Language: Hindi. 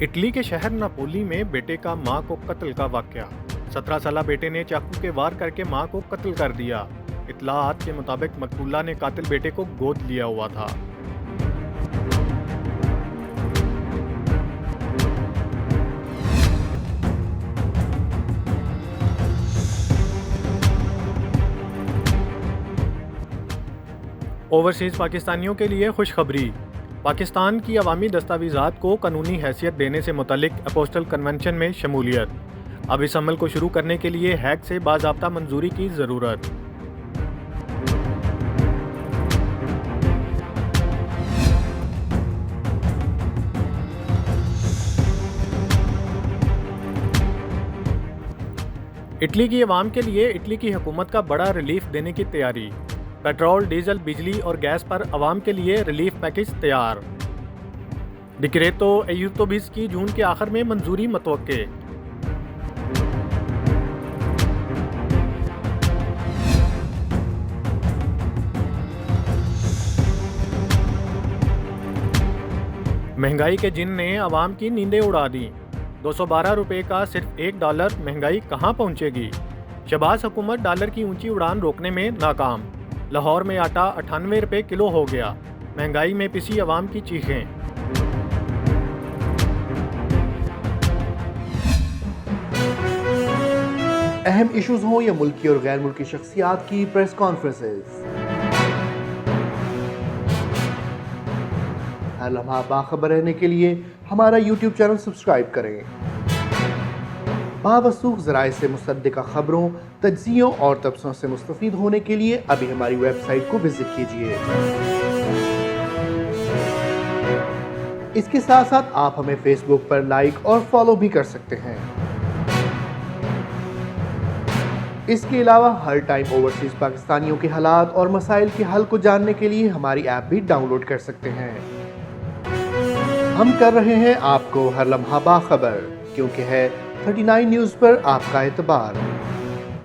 इटली के शहर नापोली में बेटे का मां को कत्ल का वाकया। 17 साला बेटे ने चाकू के वार करके मां को कत्ल कर दिया। इत्तलाआत के मुताबिक मकतूला ने कातिल बेटे को गोद लिया हुआ था। ओवरसीज पाकिस्तानियों के लिए खुशखबरी। पाकिस्तान की अवामी दस्तावेज़ात को कानूनी हैसियत देने से मुतल्लिक अपोस्टल कन्वेंशन में शमूलियत। अब इस अमल को शुरू करने के लिए हैग से बाज़ाब्ता मंजूरी की ज़रूरत। इटली की अवाम के लिए इटली की हुकूमत का बड़ा रिलीफ देने की तैयारी। पेट्रोल, डीजल, बिजली और गैस पर अवाम के लिए रिलीफ पैकेज तैयार। डिक्रेतो एयूटोबिस की जून के आखिर में मंजूरी मतवक्के। महंगाई के जिन ने अवाम की नींदें उड़ा दी। 212 रुपये का सिर्फ $1। महंगाई कहां पहुंचेगी? शहबाज हुकूमत डॉलर की ऊंची उड़ान रोकने में नाकाम। लाहौर में आटा 98 रुपये किलो हो गया। महंगाई में पिसी अवाम की चीखें। अहम इश्यूज हों या मुल्की और गैर मुल्की शख्सियात की प्रेस कॉन्फ्रेंसेस, हर लम्हा बाखबर रहने के लिए हमारा YouTube चैनल सब्सक्राइब करें। बावसूख ज़राए से मुसद्दिक़ा खबरों, तज्ज़ियों और तबसरों से मुस्तफ़ीद होने के लिए अभी हमारी वेबसाइट को विजिट कीजिए। इसके साथ साथ आप हमें फेसबुक पर लाइक और फॉलो भी कर सकते हैं। इसके अलावा हर टाइम ओवरसीज पाकिस्तानियों के हालात और मसाइल के हल को जानने के लिए हमारी ऐप भी डाउनलोड कर सकते हैं। हम कर रहे हैं आपको हर लम्हा बाखबर, क्योंकि है 39 न्यूज़ पर आपका एतबार।